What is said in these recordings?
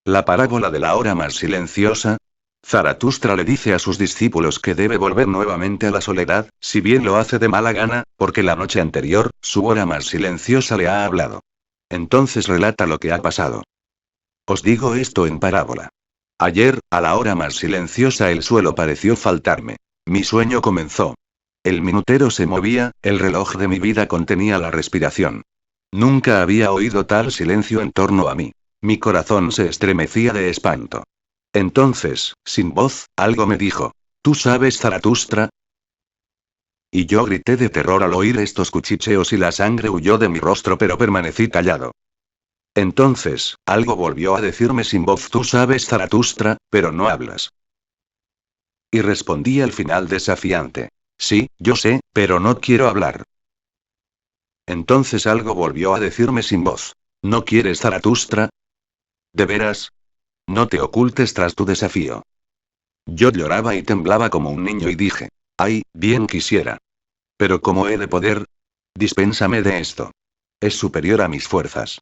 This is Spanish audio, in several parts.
La parábola de la hora más silenciosa. Zaratustra le dice a sus discípulos que debe volver nuevamente a la soledad, si bien lo hace de mala gana, porque la noche anterior, su hora más silenciosa le ha hablado. Entonces relata lo que ha pasado. Os digo esto en parábola. Ayer, a la hora más silenciosa, el suelo pareció faltarme. Mi sueño comenzó. El minutero se movía, el reloj de mi vida contenía la respiración. Nunca había oído tal silencio en torno a mí. Mi corazón se estremecía de espanto. Entonces, sin voz, algo me dijo: ¿Tú sabes, Zaratustra? Y yo grité de terror al oír estos cuchicheos y la sangre huyó de mi rostro, pero permanecí callado. Entonces, algo volvió a decirme sin voz: Tú sabes, Zaratustra, pero no hablas. Y respondí al final desafiante: Sí, yo sé, pero no quiero hablar. Entonces algo volvió a decirme sin voz: ¿No quieres, Zaratustra? ¿De veras? No te ocultes tras tu desafío. Yo lloraba y temblaba como un niño y dije: Ay, bien quisiera. Pero ¿cómo he de poder? Dispénsame de esto. Es superior a mis fuerzas.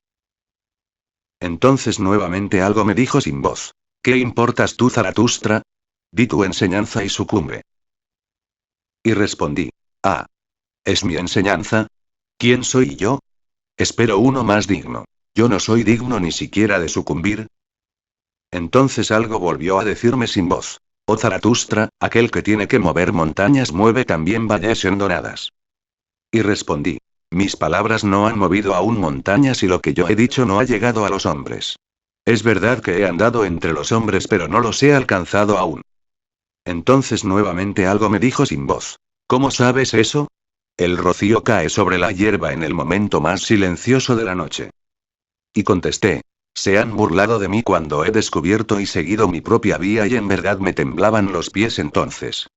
Entonces nuevamente algo me dijo sin voz: ¿Qué importas tú, Zaratustra? Di tu enseñanza y sucumbe. Y respondí: Ah. ¿Es mi enseñanza? ¿Quién soy yo? Espero uno más digno. Yo no soy digno ni siquiera de sucumbir. Entonces algo volvió a decirme sin voz: Oh Zaratustra, aquel que tiene que mover montañas mueve también valles hondonadas. Y respondí: Mis palabras no han movido aún montañas y lo que yo he dicho no ha llegado a los hombres. Es verdad que he andado entre los hombres, pero no los he alcanzado aún. Entonces nuevamente algo me dijo sin voz: ¿Cómo sabes eso? El rocío cae sobre la hierba en el momento más silencioso de la noche. Y contesté: Se han burlado de mí cuando he descubierto y seguido mi propia vía, y en verdad me temblaban los pies entonces.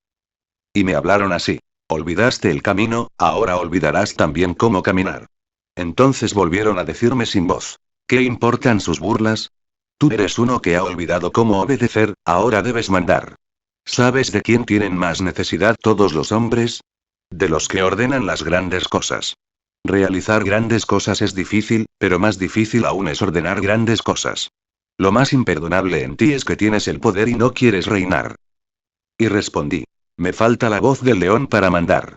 Y me hablaron así: Olvidaste el camino, ahora olvidarás también cómo caminar. Entonces volvieron a decirme sin voz: ¿Qué importan sus burlas? Tú eres uno que ha olvidado cómo obedecer, ahora debes mandar. ¿Sabes de quién tienen más necesidad todos los hombres? De los que ordenan las grandes cosas. Realizar grandes cosas es difícil, pero más difícil aún es ordenar grandes cosas. Lo más imperdonable en ti es que tienes el poder y no quieres reinar. Y respondí: Me falta la voz del león para mandar.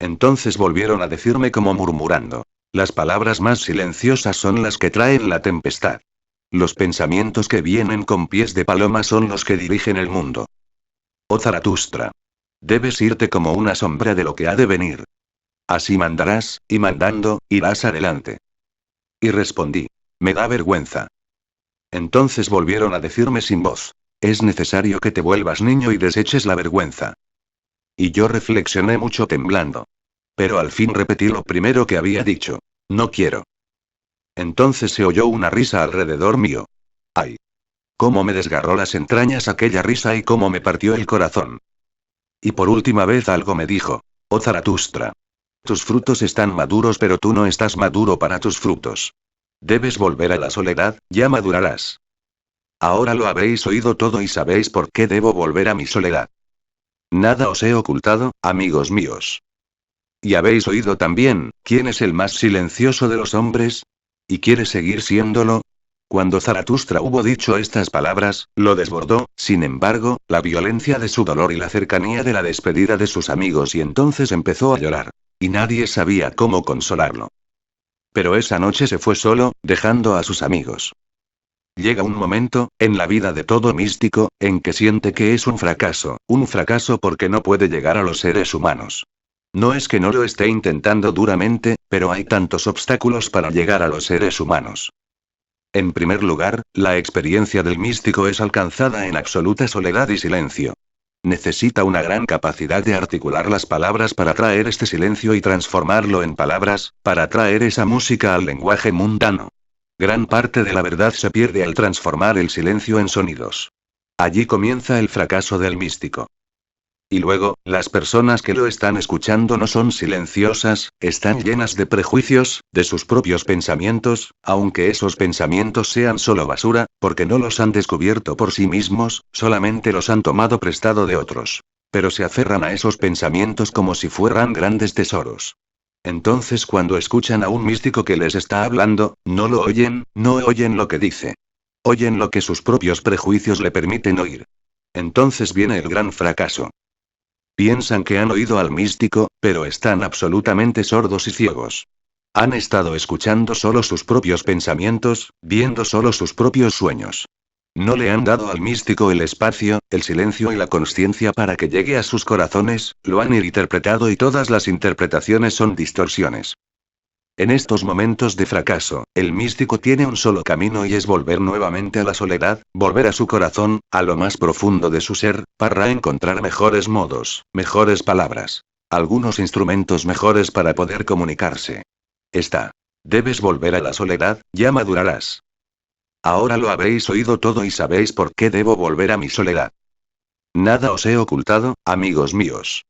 Entonces volvieron a decirme como murmurando: Las palabras más silenciosas son las que traen la tempestad. Los pensamientos que vienen con pies de paloma son los que dirigen el mundo. Oh Zaratustra. Debes irte como una sombra de lo que ha de venir. Así mandarás, y mandando, irás adelante. Y respondí: Me da vergüenza. Entonces volvieron a decirme sin voz: Es necesario que te vuelvas niño y deseches la vergüenza. Y yo reflexioné mucho temblando. Pero al fin repetí lo primero que había dicho: No quiero. Entonces se oyó una risa alrededor mío. ¡Ay! Cómo me desgarró las entrañas aquella risa y cómo me partió el corazón. Y por última vez algo me dijo: Oh Zaratustra. Tus frutos están maduros, pero tú no estás maduro para tus frutos. Debes volver a la soledad, ya madurarás. Ahora lo habréis oído todo y sabéis por qué debo volver a mi soledad. Nada os he ocultado, amigos míos. Y habéis oído también, ¿quién es el más silencioso de los hombres? ¿Y quiere seguir siéndolo? Cuando Zaratustra hubo dicho estas palabras, lo desbordó, sin embargo, la violencia de su dolor y la cercanía de la despedida de sus amigos, y entonces empezó a llorar. Y nadie sabía cómo consolarlo. Pero esa noche se fue solo, dejando a sus amigos. Llega un momento, en la vida de todo místico, en que siente que es un fracaso porque no puede llegar a los seres humanos. No es que no lo esté intentando duramente, pero hay tantos obstáculos para llegar a los seres humanos. En primer lugar, la experiencia del místico es alcanzada en absoluta soledad y silencio. Necesita una gran capacidad de articular las palabras para traer este silencio y transformarlo en palabras, para traer esa música al lenguaje mundano. Gran parte de la verdad se pierde al transformar el silencio en sonidos. Allí comienza el fracaso del místico. Y luego, las personas que lo están escuchando no son silenciosas, están llenas de prejuicios, de sus propios pensamientos, aunque esos pensamientos sean solo basura, porque no los han descubierto por sí mismos, solamente los han tomado prestado de otros. Pero se aferran a esos pensamientos como si fueran grandes tesoros. Entonces cuando escuchan a un místico que les está hablando, no lo oyen, no oyen lo que dice. Oyen lo que sus propios prejuicios le permiten oír. Entonces viene el gran fracaso. Piensan que han oído al místico, pero están absolutamente sordos y ciegos. Han estado escuchando solo sus propios pensamientos, viendo solo sus propios sueños. No le han dado al místico el espacio, el silencio y la consciencia para que llegue a sus corazones, lo han interpretado y todas las interpretaciones son distorsiones. En estos momentos de fracaso, el místico tiene un solo camino y es volver nuevamente a la soledad, volver a su corazón, a lo más profundo de su ser, para encontrar mejores modos, mejores palabras, algunos instrumentos mejores para poder comunicarse. Debes volver a la soledad, ya madurarás. Ahora lo habréis oído todo y sabéis por qué debo volver a mi soledad. Nada os he ocultado, amigos míos.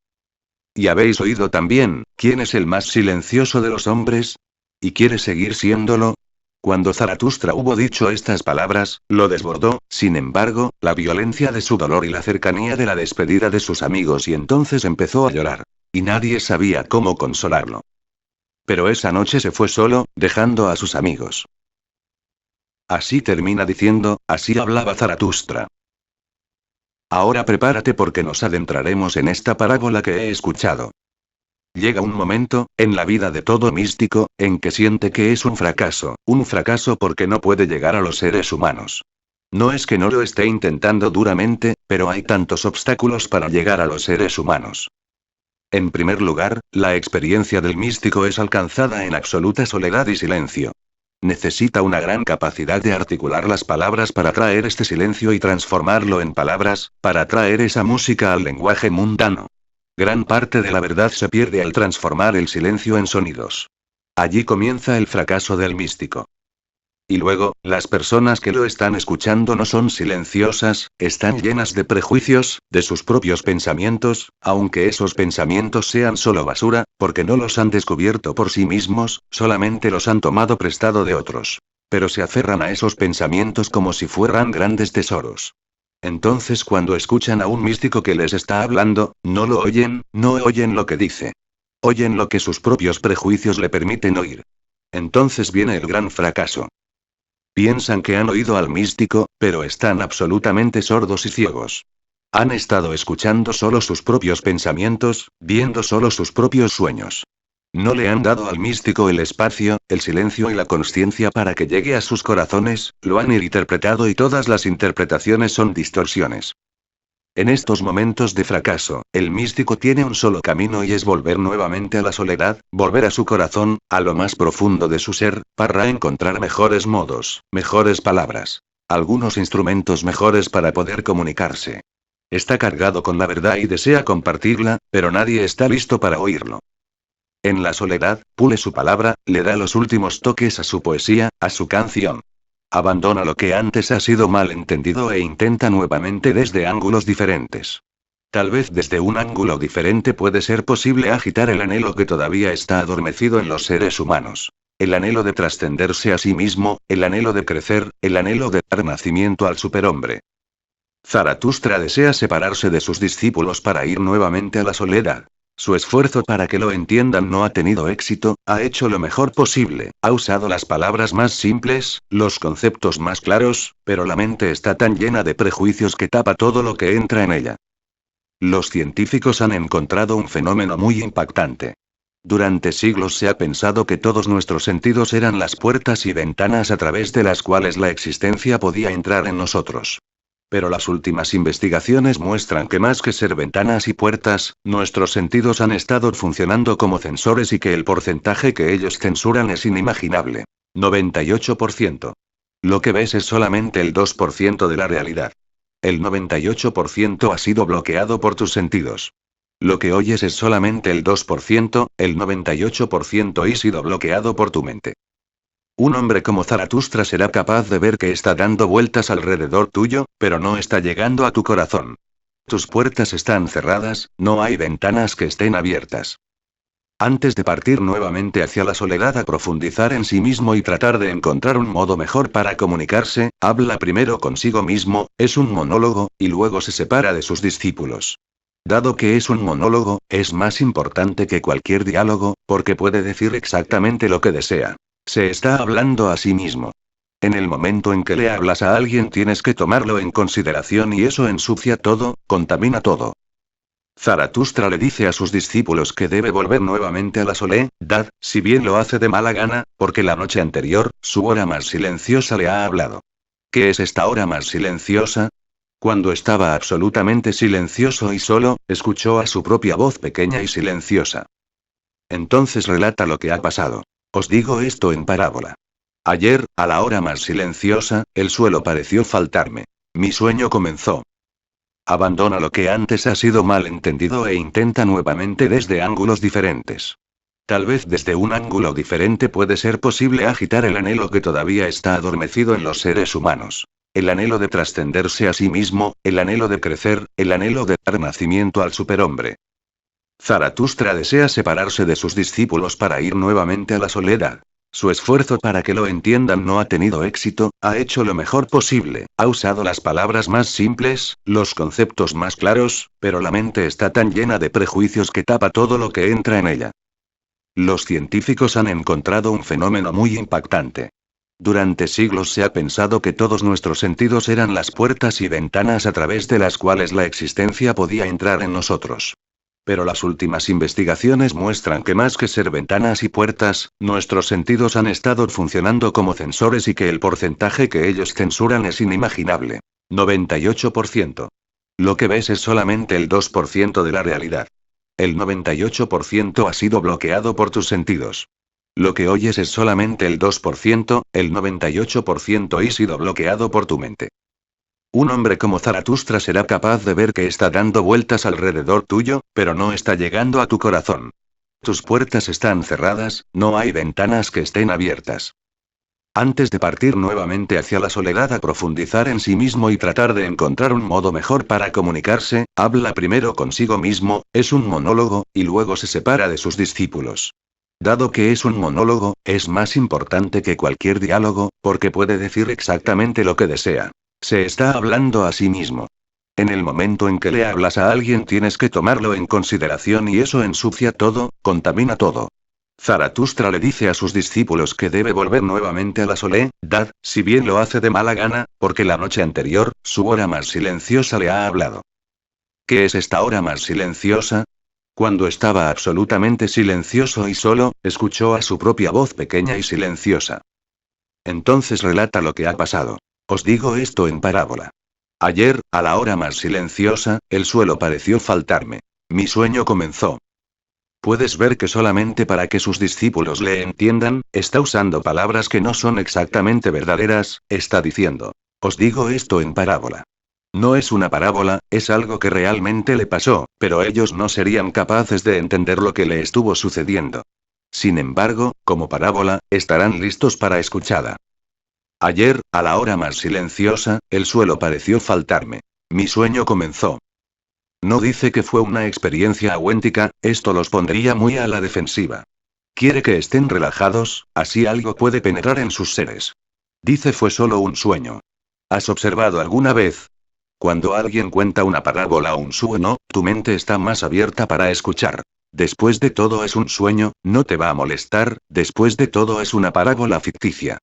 Y habéis oído también, ¿quién es el más silencioso de los hombres? ¿Y quiere seguir siéndolo? Cuando Zaratustra hubo dicho estas palabras, lo desbordó, sin embargo, la violencia de su dolor y la cercanía de la despedida de sus amigos y entonces empezó a llorar. Y nadie sabía cómo consolarlo. Pero esa noche se fue solo, dejando a sus amigos. Así termina diciendo, así hablaba Zaratustra. Ahora prepárate porque nos adentraremos en esta parábola que he escuchado. Llega un momento, en la vida de todo místico, en que siente que es un fracaso porque no puede llegar a los seres humanos. No es que no lo esté intentando duramente, pero hay tantos obstáculos para llegar a los seres humanos. En primer lugar, la experiencia del místico es alcanzada en absoluta soledad y silencio. Necesita una gran capacidad de articular las palabras para traer este silencio y transformarlo en palabras, para traer esa música al lenguaje mundano. Gran parte de la verdad se pierde al transformar el silencio en sonidos. Allí comienza el fracaso del místico. Y luego, las personas que lo están escuchando no son silenciosas, están llenas de prejuicios, de sus propios pensamientos, aunque esos pensamientos sean solo basura, porque no los han descubierto por sí mismos, solamente los han tomado prestado de otros. Pero se aferran a esos pensamientos como si fueran grandes tesoros. Entonces cuando escuchan a un místico que les está hablando, no lo oyen, no oyen lo que dice. Oyen lo que sus propios prejuicios le permiten oír. Entonces viene el gran fracaso. Piensan que han oído al místico, pero están absolutamente sordos y ciegos. Han estado escuchando solo sus propios pensamientos, viendo solo sus propios sueños. No le han dado al místico el espacio, el silencio y la consciencia para que llegue a sus corazones, lo han interpretado y todas las interpretaciones son distorsiones. En estos momentos de fracaso, el místico tiene un solo camino y es volver nuevamente a la soledad, volver a su corazón, a lo más profundo de su ser, para encontrar mejores modos, mejores palabras, algunos instrumentos mejores para poder comunicarse. Está cargado con la verdad y desea compartirla, pero nadie está listo para oírlo. En la soledad, pule su palabra, le da los últimos toques a su poesía, a su canción. Abandona lo que antes ha sido mal entendido e intenta nuevamente desde ángulos diferentes. Tal vez desde un ángulo diferente puede ser posible agitar el anhelo que todavía está adormecido en los seres humanos. El anhelo de trascenderse a sí mismo, el anhelo de crecer, el anhelo de dar nacimiento al superhombre. Zaratustra desea separarse de sus discípulos para ir nuevamente a la soledad. Su esfuerzo para que lo entiendan no ha tenido éxito, ha hecho lo mejor posible, ha usado las palabras más simples, los conceptos más claros, pero la mente está tan llena de prejuicios que tapa todo lo que entra en ella. Los científicos han encontrado un fenómeno muy impactante. Durante siglos se ha pensado que todos nuestros sentidos eran las puertas y ventanas a través de las cuales la existencia podía entrar en nosotros. Pero las últimas investigaciones muestran que más que ser ventanas y puertas, nuestros sentidos han estado funcionando como censores y que el porcentaje que ellos censuran es inimaginable. 98%. Lo que ves es solamente el 2% de la realidad. El 98% ha sido bloqueado por tus sentidos. Lo que oyes es solamente el 2%, el 98% ha sido bloqueado por tu mente. Un hombre como Zaratustra será capaz de ver que está dando vueltas alrededor tuyo, pero no está llegando a tu corazón. Tus puertas están cerradas, no hay ventanas que estén abiertas. Antes de partir nuevamente hacia la soledad a profundizar en sí mismo y tratar de encontrar un modo mejor para comunicarse, habla primero consigo mismo, es un monólogo, y luego se separa de sus discípulos. Dado que es un monólogo, es más importante que cualquier diálogo, porque puede decir exactamente lo que desea. Se está hablando a sí mismo. En el momento en que le hablas a alguien tienes que tomarlo en consideración y eso ensucia todo, contamina todo. Zaratustra le dice a sus discípulos que debe volver nuevamente a la soledad, si bien lo hace de mala gana, porque la noche anterior, su hora más silenciosa le ha hablado. ¿Qué es esta hora más silenciosa? Cuando estaba absolutamente silencioso y solo, escuchó a su propia voz pequeña y silenciosa. Entonces relata lo que ha pasado. Os digo esto en parábola. Ayer, a la hora más silenciosa, el suelo pareció faltarme. Mi sueño comenzó. Abandona lo que antes ha sido mal entendido e intenta nuevamente desde ángulos diferentes. Tal vez desde un ángulo diferente puede ser posible agitar el anhelo que todavía está adormecido en los seres humanos. El anhelo de trascenderse a sí mismo, el anhelo de crecer, el anhelo de dar nacimiento al superhombre. Zaratustra desea separarse de sus discípulos para ir nuevamente a la soledad. Su esfuerzo para que lo entiendan no ha tenido éxito, ha hecho lo mejor posible, ha usado las palabras más simples, los conceptos más claros, pero la mente está tan llena de prejuicios que tapa todo lo que entra en ella. Los científicos han encontrado un fenómeno muy impactante. Durante siglos se ha pensado que todos nuestros sentidos eran las puertas y ventanas a través de las cuales la existencia podía entrar en nosotros. Pero las últimas investigaciones muestran que más que ser ventanas y puertas, nuestros sentidos han estado funcionando como censores y que el porcentaje que ellos censuran es inimaginable. 98%. Lo que ves es solamente el 2% de la realidad. El 98% ha sido bloqueado por tus sentidos. Lo que oyes es solamente el 2%, el 98% ha sido bloqueado por tu mente. Un hombre como Zaratustra será capaz de ver que está dando vueltas alrededor tuyo, pero no está llegando a tu corazón. Tus puertas están cerradas, no hay ventanas que estén abiertas. Antes de partir nuevamente hacia la soledad a profundizar en sí mismo y tratar de encontrar un modo mejor para comunicarse, habla primero consigo mismo, es un monólogo, y luego se separa de sus discípulos. Dado que es un monólogo, es más importante que cualquier diálogo, porque puede decir exactamente lo que desea. Se está hablando a sí mismo. En el momento en que le hablas a alguien tienes que tomarlo en consideración y eso ensucia todo, contamina todo. Zaratustra le dice a sus discípulos que debe volver nuevamente a la soledad, si bien lo hace de mala gana, porque la noche anterior, su hora más silenciosa le ha hablado. ¿Qué es esta hora más silenciosa? Cuando estaba absolutamente silencioso y solo, escuchó a su propia voz pequeña y silenciosa. Entonces relata lo que ha pasado. Os digo esto en parábola. Ayer, a la hora más silenciosa, el suelo pareció faltarme. Mi sueño comenzó. Puedes ver que solamente para que sus discípulos le entiendan, está usando palabras que no son exactamente verdaderas, está diciendo. Os digo esto en parábola. No es una parábola, es algo que realmente le pasó, pero ellos no serían capaces de entender lo que le estuvo sucediendo. Sin embargo, como parábola, estarán listos para escucharla. Ayer, a la hora más silenciosa, el suelo pareció faltarme. Mi sueño comenzó. No dice que fue una experiencia auténtica, esto los pondría muy a la defensiva. Quiere que estén relajados, así algo puede penetrar en sus seres. Dice fue solo un sueño. ¿Has observado alguna vez? Cuando alguien cuenta una parábola o un sueño, tu mente está más abierta para escuchar. Después de todo es un sueño, no te va a molestar, después de todo es una parábola ficticia.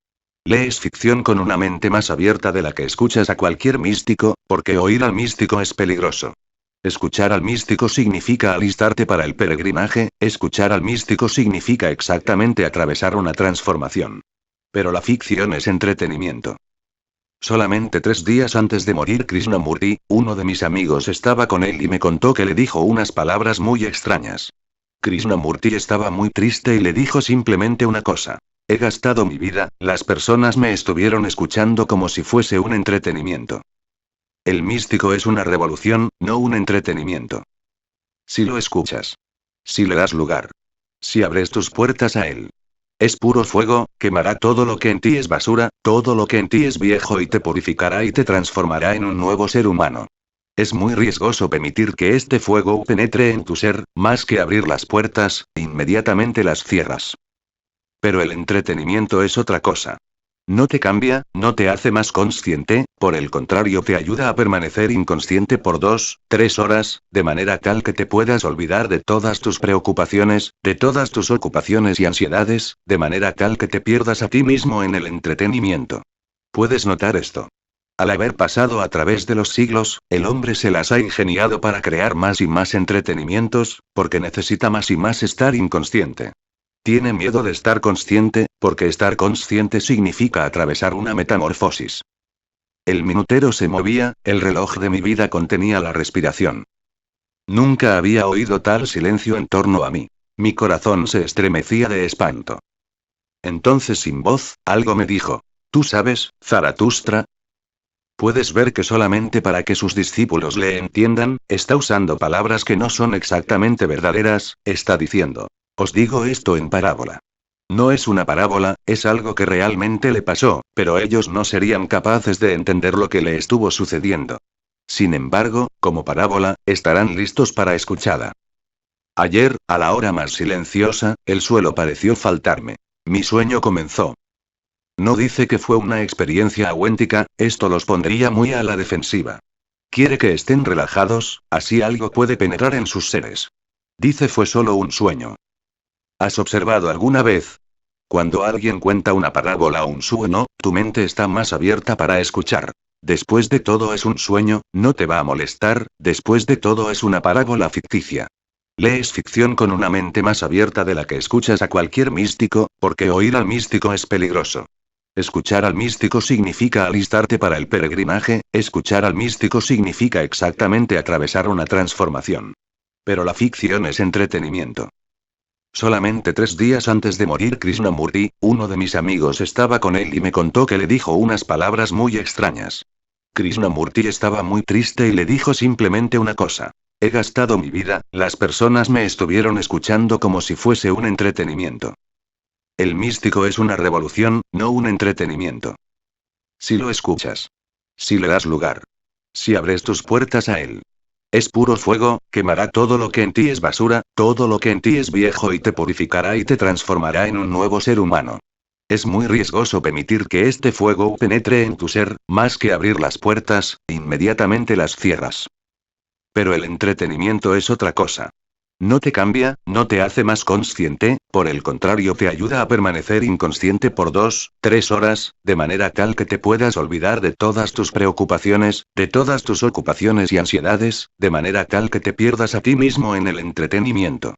Lees ficción con una mente más abierta de la que escuchas a cualquier místico, porque oír al místico es peligroso. Escuchar al místico significa alistarte para el peregrinaje, escuchar al místico significa exactamente atravesar una transformación. Pero la ficción es entretenimiento. Solamente 3 días antes de morir Krishnamurti, uno de mis amigos estaba con él y me contó que le dijo unas palabras muy extrañas. Krishnamurti estaba muy triste y le dijo simplemente una cosa. He gastado mi vida, las personas me estuvieron escuchando como si fuese un entretenimiento. El místico es una revolución, no un entretenimiento. Si lo escuchas. Si le das lugar. Si abres tus puertas a él. Es puro fuego, quemará todo lo que en ti es basura, todo lo que en ti es viejo y te purificará y te transformará en un nuevo ser humano. Es muy riesgoso permitir que este fuego penetre en tu ser, más que abrir las puertas, inmediatamente las cierras. Pero el entretenimiento es otra cosa. No te cambia, no te hace más consciente, por el contrario te ayuda a permanecer inconsciente por 2, 3 horas, de manera tal que te puedas olvidar de todas tus preocupaciones, de todas tus ocupaciones y ansiedades, de manera tal que te pierdas a ti mismo en el entretenimiento. ¿Puedes notar esto? Al haber pasado a través de los siglos, el hombre se las ha ingeniado para crear más y más entretenimientos, porque necesita más y más estar inconsciente. Tiene miedo de estar consciente, porque estar consciente significa atravesar una metamorfosis. El minutero se movía, el reloj de mi vida contenía la respiración. Nunca había oído tal silencio en torno a mí. Mi corazón se estremecía de espanto. Entonces, sin voz, algo me dijo: ¿Tú sabes, Zaratustra? Puedes ver que solamente para que sus discípulos le entiendan, está usando palabras que no son exactamente verdaderas, está diciendo: os digo esto en parábola. No es una parábola, es algo que realmente le pasó, pero ellos no serían capaces de entender lo que le estuvo sucediendo. Sin embargo, como parábola, estarán listos para escucharla. Ayer, a la hora más silenciosa, el suelo pareció faltarme. Mi sueño comenzó. No dice que fue una experiencia auténtica, esto los pondría muy a la defensiva. Quiere que estén relajados, así algo puede penetrar en sus seres. Dice fue solo un sueño. ¿Has observado alguna vez? Cuando alguien cuenta una parábola o un sueño, tu mente está más abierta para escuchar. Después de todo es un sueño, no te va a molestar, después de todo es una parábola ficticia. Lees ficción con una mente más abierta de la que escuchas a cualquier místico, porque oír al místico es peligroso. Escuchar al místico significa alistarte para el peregrinaje, escuchar al místico significa exactamente atravesar una transformación. Pero la ficción es entretenimiento. Solamente 3 días antes de morir Krishnamurti, uno de mis amigos estaba con él y me contó que le dijo unas palabras muy extrañas. Krishnamurti estaba muy triste y le dijo simplemente una cosa: he gastado mi vida, las personas me estuvieron escuchando como si fuese un entretenimiento. El místico es una revolución, no un entretenimiento. Si lo escuchas. Si le das lugar. Si abres tus puertas a él. Es puro fuego, quemará todo lo que en ti es basura, todo lo que en ti es viejo y te purificará y te transformará en un nuevo ser humano. Es muy riesgoso permitir que este fuego penetre en tu ser, más que abrir las puertas, inmediatamente las cierras. Pero el entretenimiento es otra cosa. No te cambia, no te hace más consciente, por el contrario te ayuda a permanecer inconsciente por 2, 3 horas, de manera tal que te puedas olvidar de todas tus preocupaciones, de todas tus ocupaciones y ansiedades, de manera tal que te pierdas a ti mismo en el entretenimiento.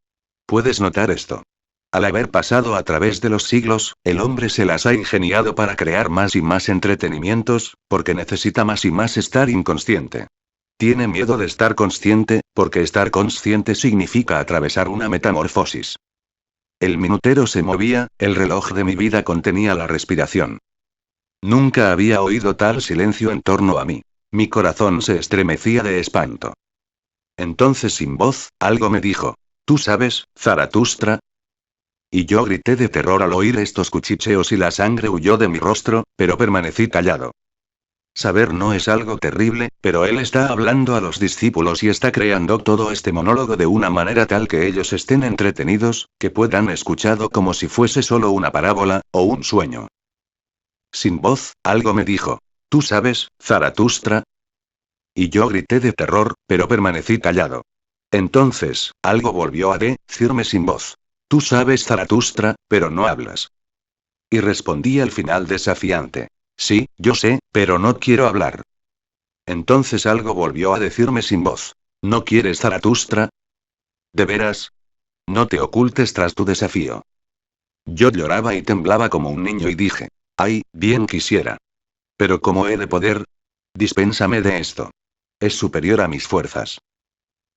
¿Puedes notar esto? Al haber pasado a través de los siglos, el hombre se las ha ingeniado para crear más y más entretenimientos, porque necesita más y más estar inconsciente. Tiene miedo de estar consciente, porque estar consciente significa atravesar una metamorfosis. El minutero se movía, el reloj de mi vida contenía la respiración. Nunca había oído tal silencio en torno a mí. Mi corazón se estremecía de espanto. Entonces, sin voz, algo me dijo: ¿tú sabes, Zaratustra? Y yo grité de terror al oír estos cuchicheos y la sangre huyó de mi rostro, pero permanecí callado. Saber no es algo terrible, pero él está hablando a los discípulos y está creando todo este monólogo de una manera tal que ellos estén entretenidos, que puedan escucharlo como si fuese solo una parábola, o un sueño. Sin voz, algo me dijo: ¿tú sabes, Zaratustra? Y yo grité de terror, pero permanecí callado. Entonces, algo volvió a decirme sin voz: tú sabes, Zaratustra, pero no hablas. Y respondí al final desafiante: sí, yo sé, pero no quiero hablar. Entonces algo volvió a decirme sin voz: ¿no quieres, Zaratustra? ¿De veras? No te ocultes tras tu desafío. Yo lloraba y temblaba como un niño y dije: ay, bien quisiera. Pero ¿cómo he de poder? Dispénsame de esto. Es superior a mis fuerzas.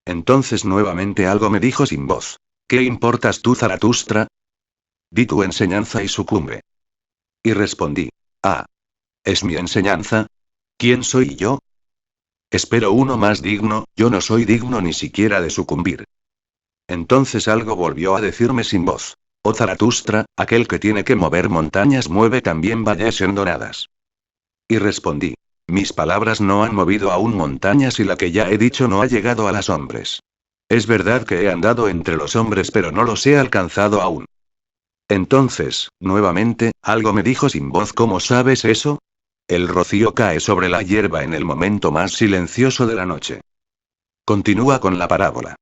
Entonces nuevamente algo me dijo sin voz: ¿qué importas tú, Zaratustra? Di tu enseñanza y sucumbe. Y respondí: ah. ¿Es mi enseñanza? ¿Quién soy yo? Espero uno más digno, yo no soy digno ni siquiera de sucumbir. Entonces algo volvió a decirme sin voz: oh Zaratustra, aquel que tiene que mover montañas mueve también valles endonadas. Y respondí: mis palabras no han movido aún montañas y la que ya he dicho no ha llegado a los hombres. Es verdad que he andado entre los hombres pero no los he alcanzado aún. Entonces, nuevamente, algo me dijo sin voz: ¿cómo sabes eso? El rocío cae sobre la hierba en el momento más silencioso de la noche. Continúa con la parábola.